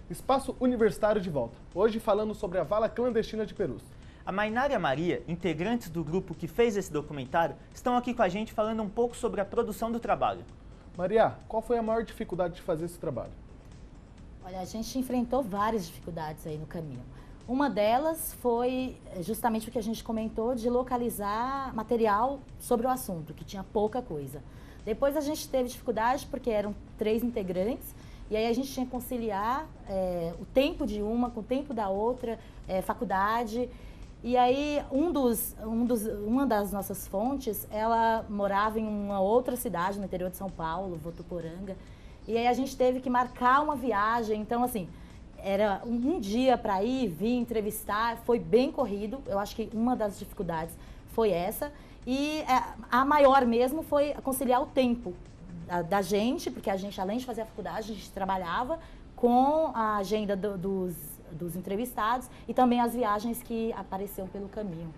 Espaço Universitário de volta. Hoje falando sobre a vala clandestina de Perus. A Mainara e a Maria, integrantes do grupo que fez esse documentário, estão aqui com a gente falando um pouco sobre a produção do trabalho. Maria, qual foi a maior dificuldade de fazer esse trabalho? Olha, a gente enfrentou várias dificuldades aí no caminho. Uma delas foi justamente o que a gente comentou de localizar material sobre o assunto, que tinha pouca coisa. Depois a gente teve dificuldade porque eram 3 integrantes e aí a gente tinha que conciliar o tempo de uma com o tempo da outra, faculdade. E aí uma das nossas fontes, ela morava em uma outra cidade no interior de São Paulo, Votuporanga. E aí a gente teve que marcar uma viagem, então assim, era um dia para ir, vir, entrevistar, foi bem corrido. Eu acho que uma das dificuldades foi essa. E a maior mesmo foi conciliar o tempo da gente, porque a gente, além de fazer a faculdade, a gente trabalhava com a agenda dos entrevistados e também as viagens que apareceram pelo caminho.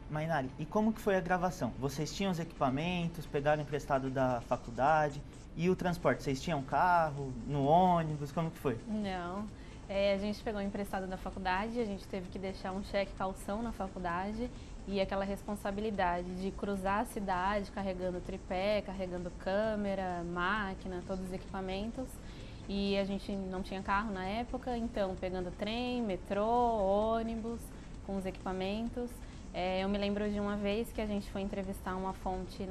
Mainara, e como que foi a gravação? Vocês tinham os equipamentos, pegaram emprestado da faculdade e o transporte? Vocês tinham carro, no ônibus, como que foi? Não, a gente pegou emprestado da faculdade, a gente teve que deixar um cheque calção na faculdade e aquela responsabilidade de cruzar a cidade carregando tripé, carregando câmera, máquina, todos os equipamentos. E a gente não tinha carro na época, então pegando trem, metrô, ônibus, com os equipamentos. Eu me lembro de uma vez que a gente foi entrevistar uma fonte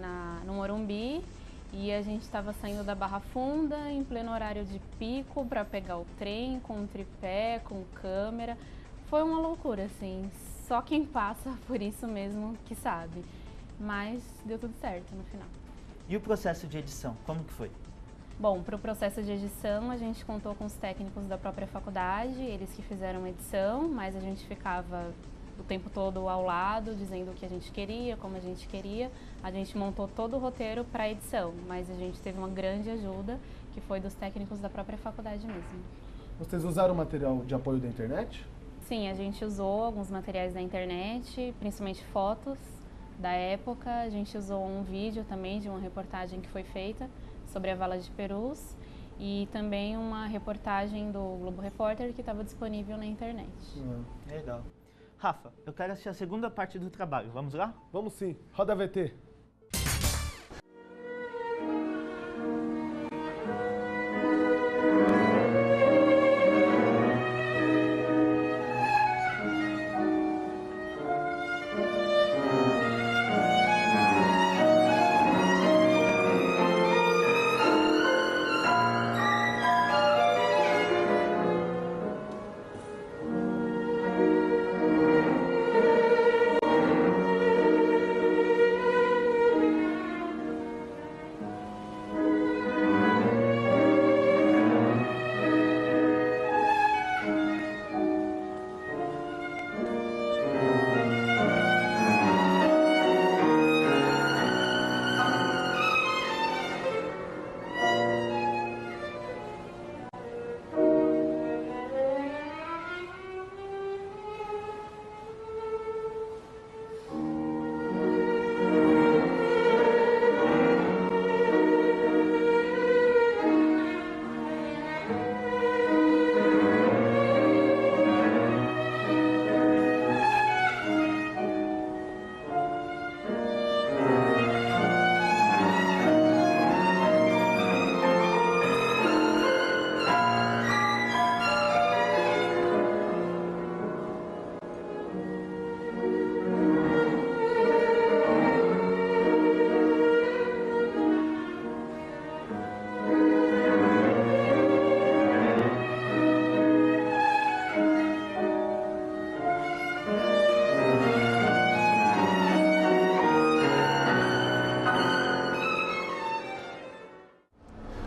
no Morumbi e a gente estava saindo da Barra Funda em pleno horário de pico para pegar o trem com o tripé, com câmera. Foi uma loucura, assim, só quem passa por isso mesmo que sabe. Mas deu tudo certo no final. E o processo de edição, como que foi? Bom, para o processo de edição, a gente contou com os técnicos da própria faculdade, eles que fizeram a edição, mas a gente ficava o tempo todo ao lado, dizendo o que a gente queria, como a gente queria. A gente montou todo o roteiro para a edição, mas a gente teve uma grande ajuda, que foi dos técnicos da própria faculdade mesmo. Vocês usaram material de apoio da internet? Sim, a gente usou alguns materiais da internet, principalmente fotos da época. A gente usou um vídeo também de uma reportagem que foi feita sobre a vala de Perus e também uma reportagem do Globo Repórter que estava disponível na internet. Legal. Rafa, eu quero assistir a segunda parte do trabalho. Vamos lá? Vamos sim. Roda a VT.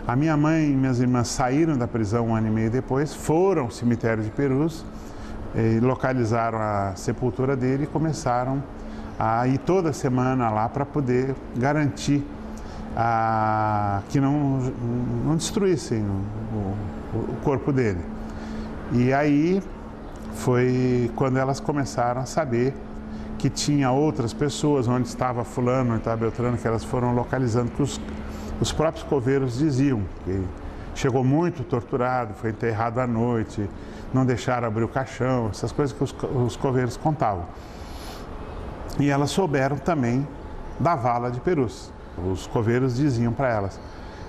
A minha mãe e minhas irmãs saíram da prisão 1 ano e meio depois, foram ao cemitério de Perus, localizaram a sepultura dele e começaram a ir toda semana lá para poder garantir que não destruíssem o corpo dele. E aí foi quando elas começaram a saber que tinha outras pessoas, onde estava fulano, onde estava Beltrano, que elas foram localizando, que os próprios coveiros diziam que chegou muito torturado, foi enterrado à noite, não deixaram abrir o caixão, essas coisas que os coveiros contavam. E elas souberam também da vala de Perus. Os coveiros diziam para elas: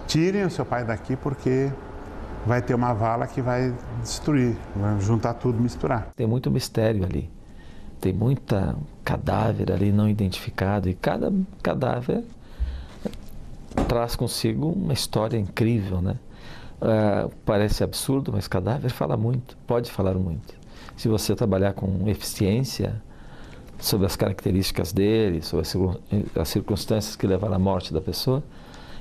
tirem o seu pai daqui porque vai ter uma vala que vai destruir, vai juntar tudo, misturar. Tem muito mistério ali, tem muita cadáver ali não identificado e cada cadáver traz consigo uma história incrível, né? Parece absurdo, mas cadáver fala muito, pode falar muito. Se você trabalhar com eficiência sobre as características dele, sobre as circunstâncias que levaram à morte da pessoa,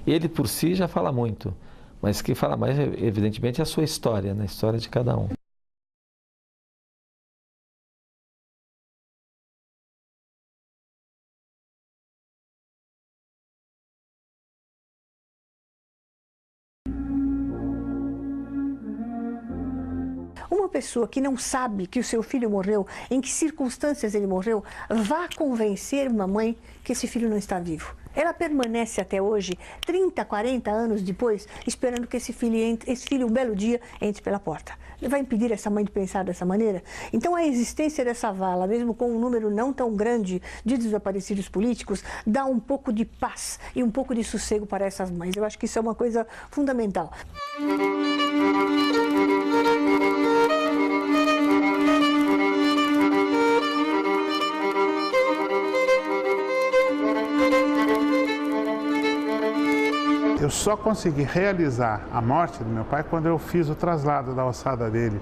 ele por si já fala muito, mas quem fala mais, evidentemente, é a sua história, né? A história de cada um. Uma pessoa que não sabe que o seu filho morreu, em que circunstâncias ele morreu, vá convencer uma mãe que esse filho não está vivo. Ela permanece até hoje, 30, 40 anos depois, esperando que esse filho um belo dia entre pela porta. Ele vai impedir essa mãe de pensar dessa maneira? Então a existência dessa vala, mesmo com um número não tão grande de desaparecidos políticos, dá um pouco de paz e um pouco de sossego para essas mães. Eu acho que isso é uma coisa fundamental. Eu só consegui realizar a morte do meu pai quando eu fiz o traslado da ossada dele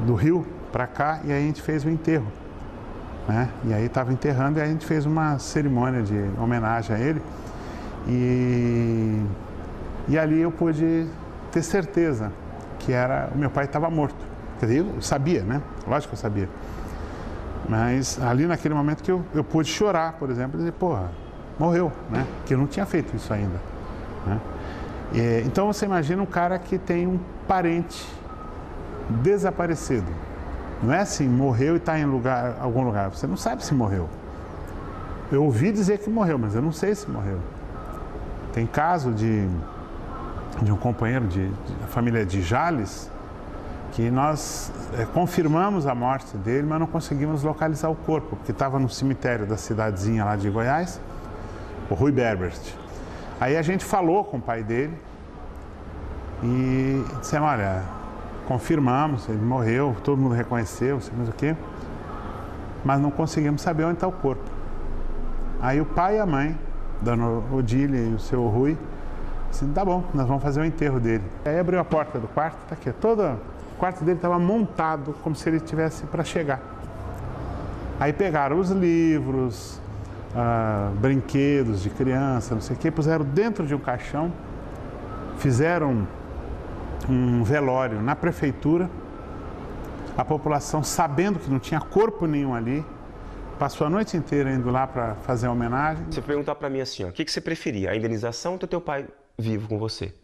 do Rio para cá, e aí a gente fez o enterro, né? E aí estava enterrando e aí a gente fez uma cerimônia de homenagem a ele e ali eu pude ter certeza que o meu pai estava morto. Quer dizer, eu sabia, né? Lógico que eu sabia. Mas ali naquele momento que eu pude chorar, por exemplo, e dizer, porra, morreu, né? Que eu não tinha feito isso ainda, né? Então você imagina um cara que tem um parente desaparecido. Não é assim, morreu e está em algum lugar. Você não sabe se morreu. Eu ouvi dizer que morreu, mas eu não sei se morreu. Tem caso de um companheiro da família de Jales, que nós confirmamos a morte dele, mas não conseguimos localizar o corpo, porque estava no cemitério da cidadezinha lá de Goiás, o Rui Berbert. Aí a gente falou com o pai dele e dissemos, olha, confirmamos, ele morreu, todo mundo reconheceu, não sei mais o quê, mas não conseguimos saber onde está o corpo. Aí o pai e a mãe, Dona Odília e o seu Rui, assim, tá bom, nós vamos fazer o enterro dele. Aí abriu a porta do quarto, tá aqui, o quarto dele estava montado como se ele estivesse para chegar. Aí pegaram os livros, brinquedos de criança, não sei o que, puseram dentro de um caixão, fizeram um velório na prefeitura, a população, sabendo que não tinha corpo nenhum ali, passou a noite inteira indo lá para fazer a homenagem. Você perguntar para mim assim, ó, o que você preferia, a indenização ou ter teu pai vivo com você?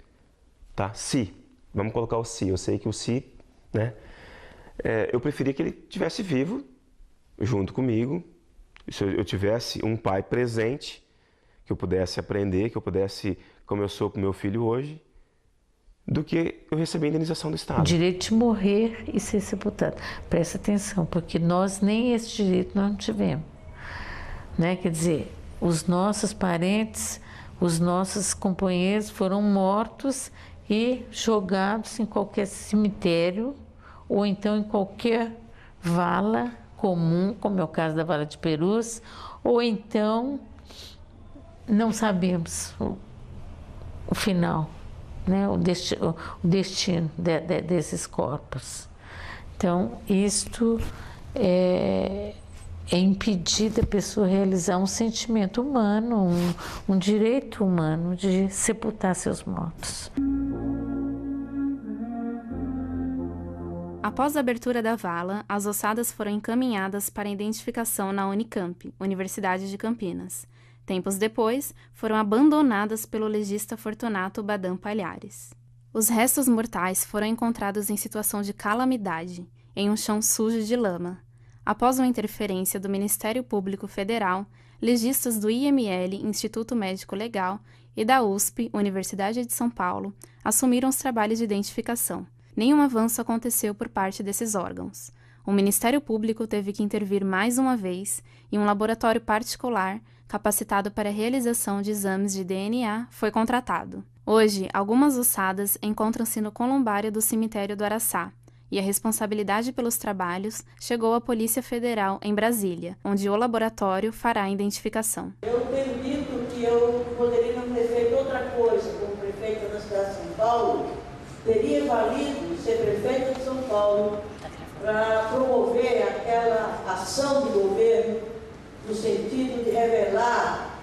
Tá? Se, vamos colocar o se, eu sei que o se, né? Eu preferia que ele estivesse vivo, junto comigo, se eu tivesse um pai presente, que eu pudesse aprender, que eu pudesse, como eu sou com meu filho hoje, do que eu receber a indenização do Estado. O direito de morrer e ser sepultado. Presta atenção, porque nós nem esse direito nós não tivemos. Né? Quer dizer, os nossos parentes, os nossos companheiros foram mortos e jogados em qualquer cemitério ou então em qualquer vala comum, como é o caso da Vala de Perus, ou então não sabemos o final, né? o destino desses corpos. Então, isto é impedir da pessoa realizar um sentimento humano, um direito humano de sepultar seus mortos. Após a abertura da vala, as ossadas foram encaminhadas para identificação na Unicamp, Universidade de Campinas. Tempos depois, foram abandonadas pelo legista Fortunato Badam Palhares. Os restos mortais foram encontrados em situação de calamidade, em um chão sujo de lama. Após uma interferência do Ministério Público Federal, legistas do IML, Instituto Médico Legal, e da USP, Universidade de São Paulo, assumiram os trabalhos de identificação. Nenhum avanço aconteceu por parte desses órgãos. O Ministério Público teve que intervir mais uma vez e um laboratório particular, capacitado para a realização de exames de DNA, foi contratado. Hoje, algumas ossadas encontram-se no columbário do cemitério do Araçá, e a responsabilidade pelos trabalhos chegou à Polícia Federal em Brasília, onde o laboratório fará a identificação. Eu tenho dito que eu poderia não ter feito outra coisa como prefeita da cidade de São Paulo, teria valido ser prefeita de São Paulo para promover aquela ação de governo no sentido de revelar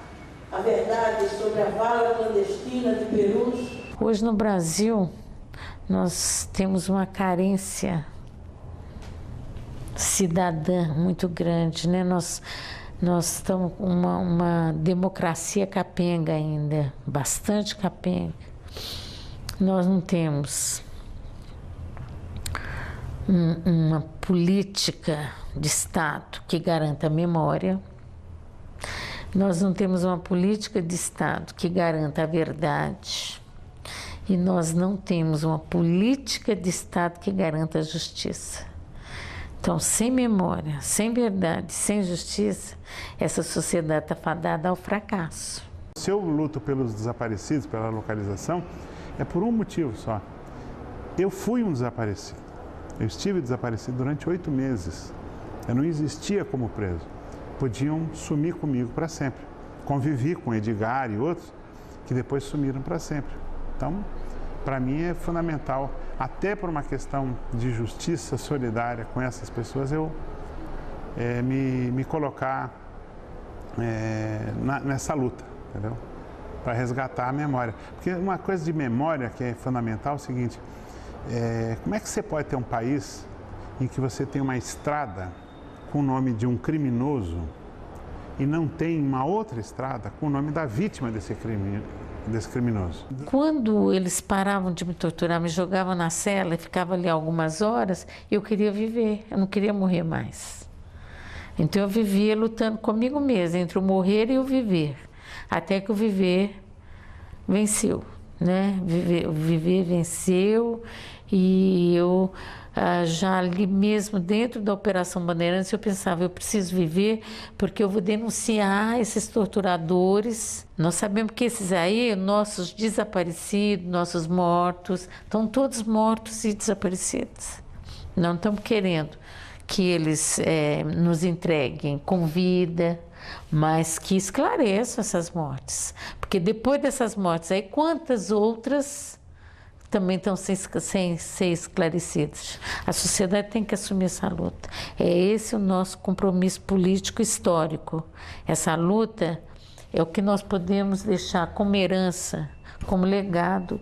a verdade sobre a vala clandestina de Perus. Hoje no Brasil, nós temos uma carência cidadã muito grande, né? Nós estamos com uma democracia capenga ainda, bastante capenga. Nós não temos uma política de Estado que garanta a memória. Nós não temos uma política de Estado que garanta a verdade. E nós não temos uma política de Estado que garanta a justiça. Então, sem memória, sem verdade, sem justiça, essa sociedade está fadada ao fracasso. Se eu luto pelos desaparecidos, pela localização, é por um motivo só. Eu fui um desaparecido. Eu estive desaparecido durante 8 meses. Eu não existia como preso. Podiam sumir comigo para sempre. Convivi com Edgar e outros que depois sumiram para sempre. Então, para mim é fundamental, até por uma questão de justiça solidária com essas pessoas, eu me colocar nessa luta, entendeu? Para resgatar a memória. Porque uma coisa de memória que é fundamental é o seguinte, como é que você pode ter um país em que você tem uma estrada com o nome de um criminoso e não tem uma outra estrada com o nome da vítima desse criminoso? Quando eles paravam de me torturar, me jogavam na cela e ficava ali algumas horas, eu queria viver, eu não queria morrer mais. Então eu vivia lutando comigo mesma, entre o morrer e o viver, até que o viver venceu, né? O viver venceu e eu já ali mesmo dentro da Operação Bandeirantes eu pensava, eu preciso viver porque eu vou denunciar esses torturadores. Nós sabemos que esses aí, nossos desaparecidos, nossos mortos, estão todos mortos e desaparecidos. Não estamos querendo que eles nos entreguem com vida, mas que esclareçam essas mortes. Porque depois dessas mortes aí, quantas outras também estão sem ser esclarecidas. A sociedade tem que assumir essa luta. É esse o nosso compromisso político histórico. Essa luta é o que nós podemos deixar como herança, como legado.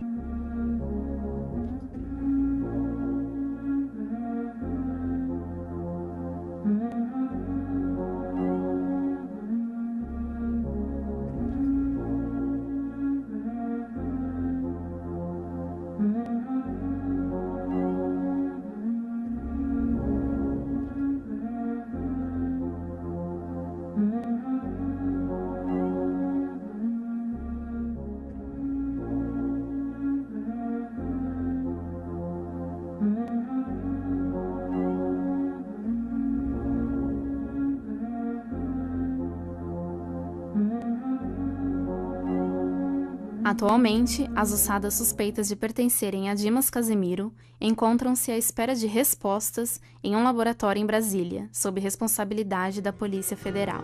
Atualmente, as ossadas suspeitas de pertencerem a Dimas Casemiro encontram-se à espera de respostas em um laboratório em Brasília, sob responsabilidade da Polícia Federal.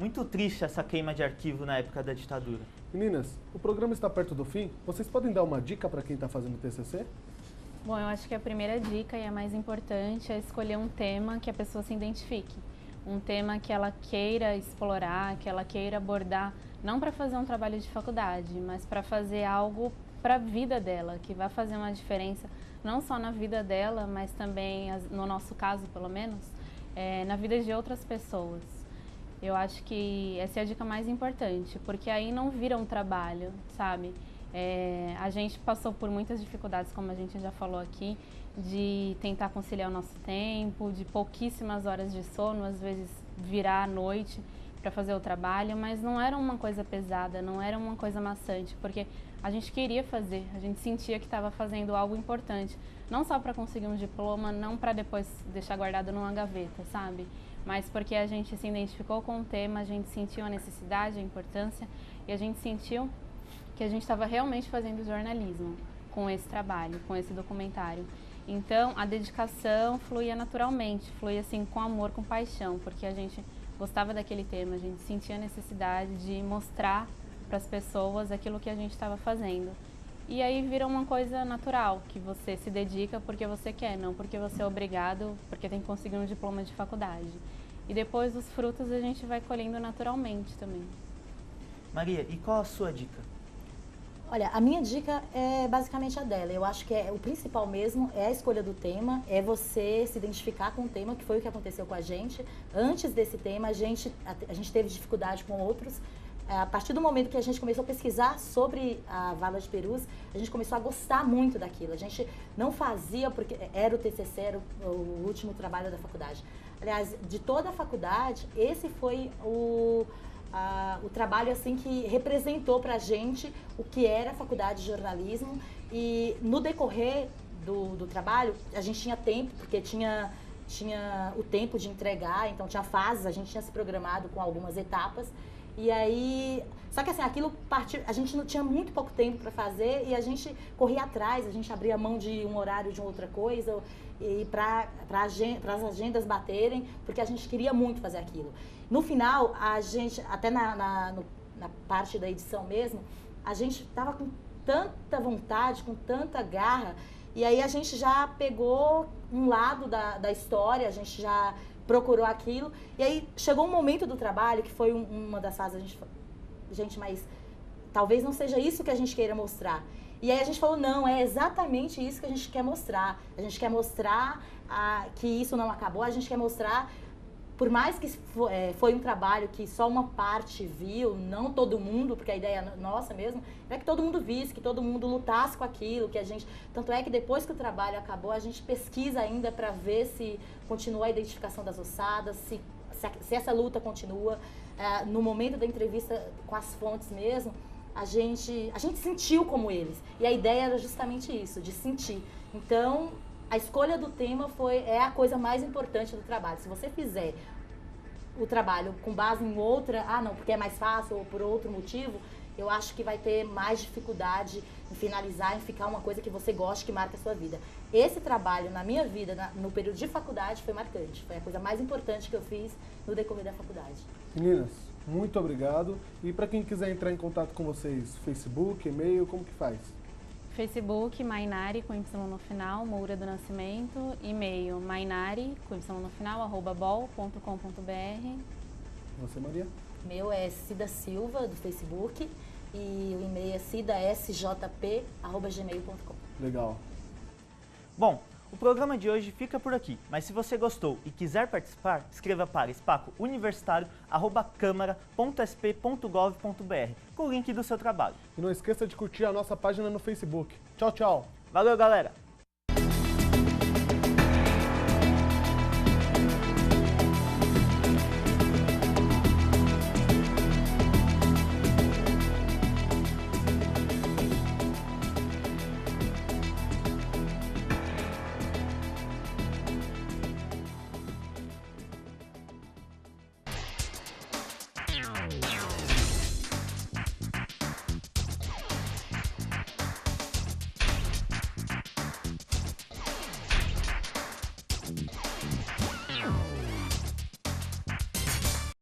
Muito triste essa queima de arquivo na época da ditadura. Meninas, o programa está perto do fim. Vocês podem dar uma dica para quem está fazendo TCC? Bom, eu acho que a primeira dica e a mais importante é escolher um tema que a pessoa se identifique. Um tema que ela queira explorar, que ela queira abordar, não para fazer um trabalho de faculdade, mas para fazer algo para a vida dela, que vai fazer uma diferença não só na vida dela, mas também, no nosso caso pelo menos, na vida de outras pessoas. Eu acho que essa é a dica mais importante, porque aí não vira um trabalho, sabe? A gente passou por muitas dificuldades, como a gente já falou aqui, de tentar conciliar o nosso tempo, de pouquíssimas horas de sono, às vezes virar à noite para fazer o trabalho, mas não era uma coisa pesada, não era uma coisa maçante, porque a gente queria fazer, a gente sentia que estava fazendo algo importante, não só para conseguir um diploma, não para depois deixar guardado numa gaveta, sabe? Mas porque a gente se identificou com o tema, a gente sentiu a necessidade, a importância, e a gente sentiu que a gente estava realmente fazendo jornalismo com esse trabalho, com esse documentário. Então, a dedicação fluía naturalmente, fluía assim com amor, com paixão, porque a gente gostava daquele tema, a gente sentia a necessidade de mostrar para as pessoas aquilo que a gente estava fazendo. E aí vira uma coisa natural, que você se dedica porque você quer, não porque você é obrigado, porque tem que conseguir um diploma de faculdade. E depois os frutos a gente vai colhendo naturalmente também. Maria, e qual a sua dica? Olha, a minha dica é basicamente a dela. Eu acho que o principal mesmo é a escolha do tema, é você se identificar com o tema, que foi o que aconteceu com a gente. Antes desse tema, a gente teve dificuldade com outros. A partir do momento que a gente começou a pesquisar sobre a vala de Perus, a gente começou a gostar muito daquilo. A gente não fazia porque era o TCC, era o último trabalho da faculdade. Aliás, de toda a faculdade, esse foi o trabalho assim que representou pra gente o que era a faculdade de jornalismo. E no decorrer do trabalho, a gente tinha tempo, porque tinha o tempo de entregar, então tinha fases, a gente tinha se programado com algumas etapas. E aí, só que assim, aquilo a gente não tinha muito pouco tempo para fazer e a gente corria atrás, a gente abria mão de um horário de outra coisa e para as agendas baterem, porque a gente queria muito fazer aquilo. No final, a gente, até na parte da edição mesmo, a gente estava com tanta vontade, com tanta garra, e aí a gente já pegou um lado da história, a gente já procurou aquilo, e aí chegou um momento do trabalho que foi uma das fases, gente, mas talvez não seja isso que a gente queira mostrar. E aí a gente falou, não, é exatamente isso que a gente quer mostrar. A gente quer mostrar que isso não acabou, a gente quer mostrar, por mais que foi um trabalho que só uma parte viu, não todo mundo, porque a ideia nossa mesmo é que todo mundo visse, que todo mundo lutasse com aquilo, que a gente... Tanto é que depois que o trabalho acabou, a gente pesquisa ainda para ver se continua a identificação das ossadas, se essa luta continua. No momento da entrevista com as fontes mesmo, a gente sentiu como eles. E a ideia era justamente isso, de sentir. Então, a escolha do tema é a coisa mais importante do trabalho. Se você fizer o trabalho com base em outra, não, porque é mais fácil ou por outro motivo, eu acho que vai ter mais dificuldade em finalizar, em ficar uma coisa que você goste, que marque a sua vida. Esse trabalho, na minha vida, no período de faculdade, foi marcante. Foi a coisa mais importante que eu fiz no decorrer da faculdade. Meninas, muito obrigado. E para quem quiser entrar em contato com vocês, Facebook, e-mail, como que faz? Facebook, Mainari, com Y no final, Moura do Nascimento. E-mail, mainari, com Y no final, @bol.com.br. Você, Maria? Meu é Cida Silva, do Facebook. E o e-mail é cidasjp@gmail.com. Legal. Bom, o programa de hoje fica por aqui, mas se você gostou e quiser participar, escreva para espacouniversitario@câmara.sp.gov.br com o link do seu trabalho. E não esqueça de curtir a nossa página no Facebook. Tchau, tchau. Valeu, galera!